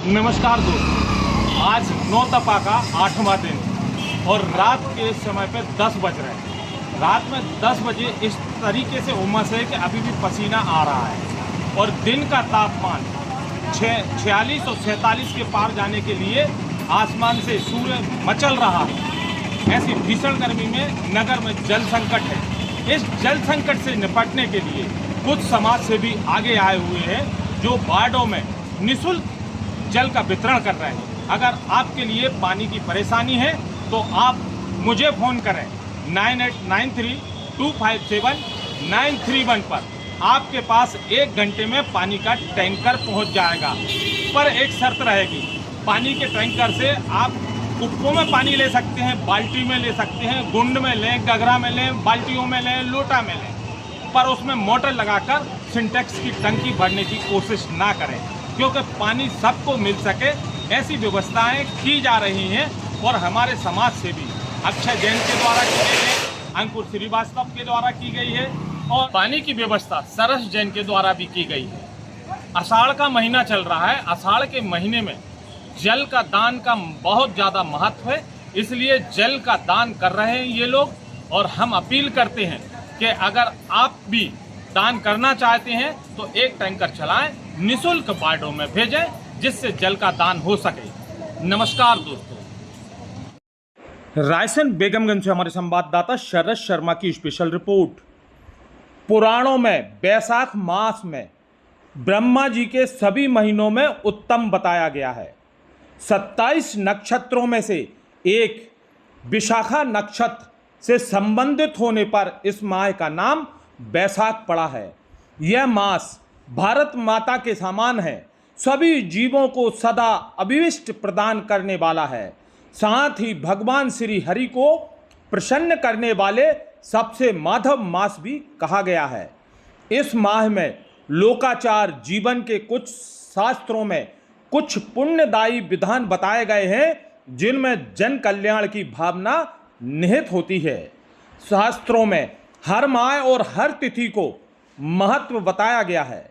नमस्कार दोस्तों, आज 9 तपा का 8वां दिन और रात के समय पे 10 बज रहे हैं। रात में 10 बजे इस तरीके से उमस है कि अभी भी पसीना आ रहा है और दिन का तापमान 46 और 47 के पार जाने के लिए आसमान से सूर्य मचल रहा है। ऐसी भीषण गर्मी में नगर में जल संकट है। इस जल संकट से निपटने के लिए कुछ समाज सेवी आगे आए हुए हैं जो वार्डों में निःशुल्क जल का वितरण कर रहे हैं। अगर आपके लिए पानी की परेशानी है तो आप मुझे फ़ोन करें 9893257931 पर। आपके पास 1 घंटे में पानी का टैंकर पहुंच जाएगा, पर एक शर्त रहेगी। पानी के टैंकर से आप कुप्पों में पानी ले सकते हैं, बाल्टी में ले सकते हैं, गुंड में लें, गगरा में लें, बाल्टियों में लें, लोटा में लें, पर उसमें मोटर लगाकर सिंटेक्स की टंकी भरने की कोशिश ना करें, क्योंकि पानी सबको मिल सके ऐसी व्यवस्थाएं की जा रही हैं। और हमारे समाज से भी अक्षय जैन के द्वारा की गई है, अंकुर श्रीवास्तव के द्वारा की गई है और पानी की व्यवस्था सरस जैन के द्वारा भी की गई है। आषाढ़ का महीना चल रहा है। आषाढ़ के महीने में जल का दान का बहुत ज़्यादा महत्व है, इसलिए जल का दान कर रहे हैं ये लोग। और हम अपील करते हैं कि अगर आप भी दान करना चाहते हैं तो एक टैंकर चलाएं, निःशुल्क वार्डों में भेजें, जिससे जल का दान हो सके। नमस्कार दोस्तों। रायसेन बेगमगंज से हमारे संवाददाता शरद शर्मा की स्पेशल रिपोर्ट। पुराणों में बैसाख मास में ब्रह्मा जी के सभी महीनों में उत्तम बताया गया है। 27 नक्षत्रों में से एक विशाखा नक्षत्र से संबंधित होने पर इस माह का नाम बैसाख पड़ा है। यह मास भारत माता के समान है, सभी जीवों को सदा अभिष्ट प्रदान करने वाला है, साथ ही भगवान श्री हरि को प्रसन्न करने वाले सबसे माधव मास भी कहा गया है। इस माह में लोकाचार जीवन के कुछ शास्त्रों में कुछ पुण्यदायी विधान बताए गए हैं, जिनमें जन कल्याण की भावना निहित होती है। शास्त्रों में हर माह और हर तिथि को महत्व बताया गया है।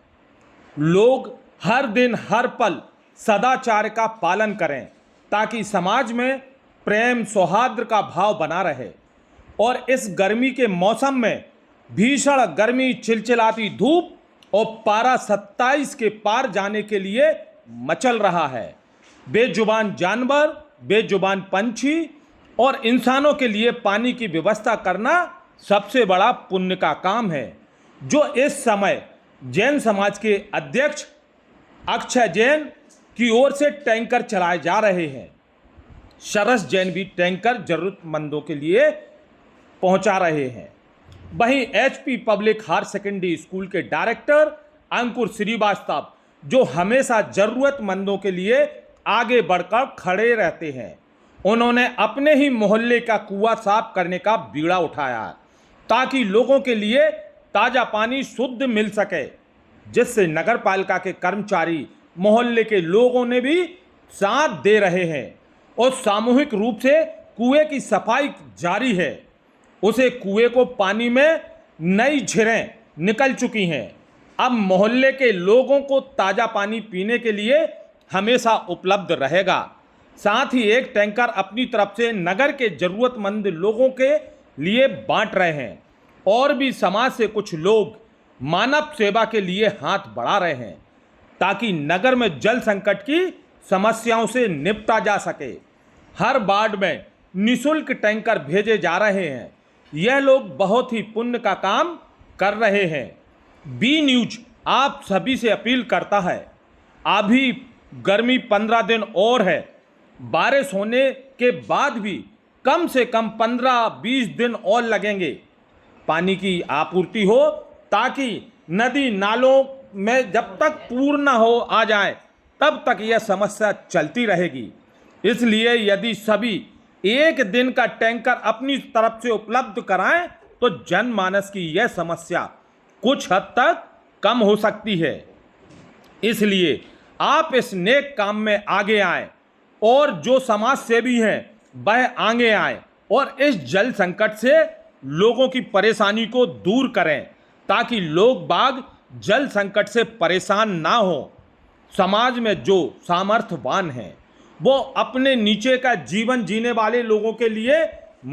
लोग हर दिन हर पल सदाचार का पालन करें ताकि समाज में प्रेम सौहार्द का भाव बना रहे। और इस गर्मी के मौसम में भीषण गर्मी, चिलचिलाती धूप और पारा 27 के पार जाने के लिए मचल रहा है। बेजुबान जानवर, बेजुबान पंछी और इंसानों के लिए पानी की व्यवस्था करना सबसे बड़ा पुण्य का काम है, जो इस समय जैन समाज के अध्यक्ष अक्षय जैन की ओर से टैंकर चलाए जा रहे हैं। सरस जैन भी टैंकर जरूरतमंदों के लिए पहुंचा रहे हैं। वहीं HP public higher secondary school के डायरेक्टर अंकुर श्रीवास्तव, जो हमेशा जरूरतमंदों के लिए आगे बढ़कर खड़े रहते हैं, उन्होंने अपने ही मोहल्ले का कुआं साफ करने का बीड़ा उठाया ताकि लोगों के लिए ताज़ा पानी शुद्ध मिल सके, जिससे नगर पालिका के कर्मचारी, मोहल्ले के लोगों ने भी साथ दे रहे हैं और सामूहिक रूप से कुएं की सफाई जारी है। उसे कुएं को पानी में नई झिरें निकल चुकी हैं। अब मोहल्ले के लोगों को ताज़ा पानी पीने के लिए हमेशा उपलब्ध रहेगा। साथ ही एक टैंकर अपनी तरफ से नगर के जरूरतमंद लोगों के लिए बांट रहे हैं और भी समाज से कुछ लोग मानव सेवा के लिए हाथ बढ़ा रहे हैं ताकि नगर में जल संकट की समस्याओं से निपटा जा सके। हर वार्ड में निःशुल्क टैंकर भेजे जा रहे हैं। यह लोग बहुत ही पुण्य का काम कर रहे हैं। बी न्यूज आप सभी से अपील करता है, अभी गर्मी 15 दिन और है। बारिश होने के बाद भी कम से कम 15-20 दिन और लगेंगे पानी की आपूर्ति हो, ताकि नदी नालों में जब तक पूर्ण न हो आ जाए तब तक यह समस्या चलती रहेगी। इसलिए यदि सभी एक दिन का टैंकर अपनी तरफ से उपलब्ध कराएं तो जनमानस की यह समस्या कुछ हद तक कम हो सकती है। इसलिए आप इस नेक काम में आगे आएं और जो समाज सेवी हैं वह आगे आएं और इस जल संकट से लोगों की परेशानी को दूर करें ताकि लोग बाग जल संकट से परेशान ना हो। समाज में जो सामर्थ्यवान हैं वो अपने नीचे का जीवन जीने वाले लोगों के लिए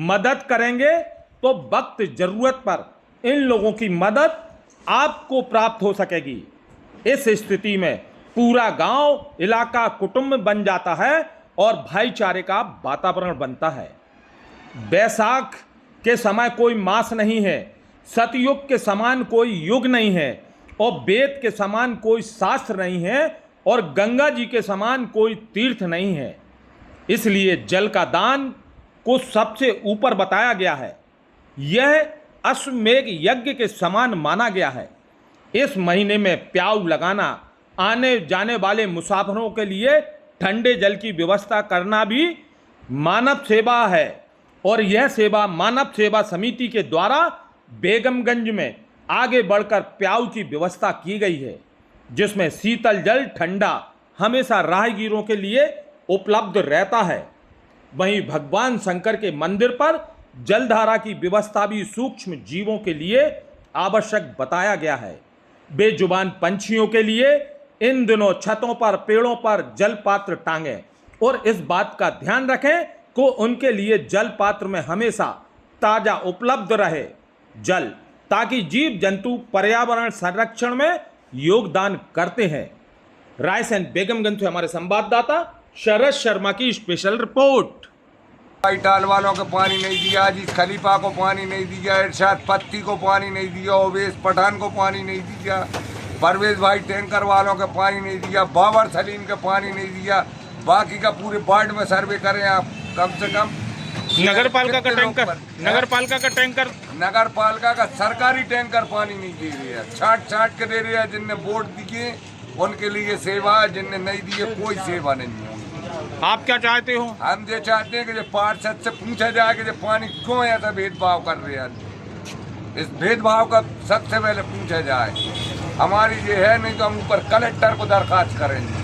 मदद करेंगे तो वक्त जरूरत पर इन लोगों की मदद आपको प्राप्त हो सकेगी। इस स्थिति में पूरा गांव, इलाका, कुटुंब बन जाता है और भाईचारे का वातावरण बनता है। बैसाख के समय कोई मास नहीं है, सतयुग के समान कोई युग नहीं है और वेद के समान कोई शास्त्र नहीं है और गंगा जी के समान कोई तीर्थ नहीं है। इसलिए जल का दान को सबसे ऊपर बताया गया है। यह अश्वमेघ यज्ञ के समान माना गया है। इस महीने में प्याऊ लगाना, आने जाने वाले मुसाफिरों के लिए ठंडे जल की व्यवस्था करना भी मानव सेवा है और यह सेवा मानव सेवा समिति के द्वारा बेगमगंज में आगे बढ़कर प्याऊ की व्यवस्था की गई है, जिसमें शीतल जल ठंडा हमेशा राहगीरों के लिए उपलब्ध रहता है। वहीं भगवान शंकर के मंदिर पर जलधारा की व्यवस्था भी सूक्ष्म जीवों के लिए आवश्यक बताया गया है। बेजुबान पंछियों के लिए इन दिनों छतों पर, पेड़ों पर जल पात्र टांगें और इस बात का ध्यान रखें कि उनके लिए जल पात्र में हमेशा ताजा उपलब्ध रहे जल, ताकि जीव जंतु पर्यावरण संरक्षण में योगदान करते हैं। रायसेन बेगमगंज से हमारे संवाददाता शरद शर्मा की स्पेशल रिपोर्ट। टाल वालों को पानी नहीं दिया, अजीज खलीफा को पानी नहीं दिया, इरशाद पत्ती को पानी नहीं दिया, ओवैस पठान को पानी नहीं दिया, परवेज भाई टैंकर वालों को पानी नहीं दिया, बाबर सलीम को पानी नहीं दिया। बाकी का पूरे वार्ड में सर्वे करें आप, कम से कम नगर पालिका का सरकारी टैंकर पानी नहीं दे रहे हैं, छाट के दे रहे हैं। जिनने वोट दिए उनके लिए सेवा, जिनने नहीं दिए कोई सेवा नहीं है। आप क्या चाहते हो? हम ये चाहते हैं कि जो पार्षद से पूछा जाए कि जो पानी क्यों ऐसा भेदभाव कर रहे हैं, इस भेदभाव का सबसे पहले पूछा जाए। हमारी ये है, नहीं तो हम ऊपर कलेक्टर को दरखास्त करेंगे।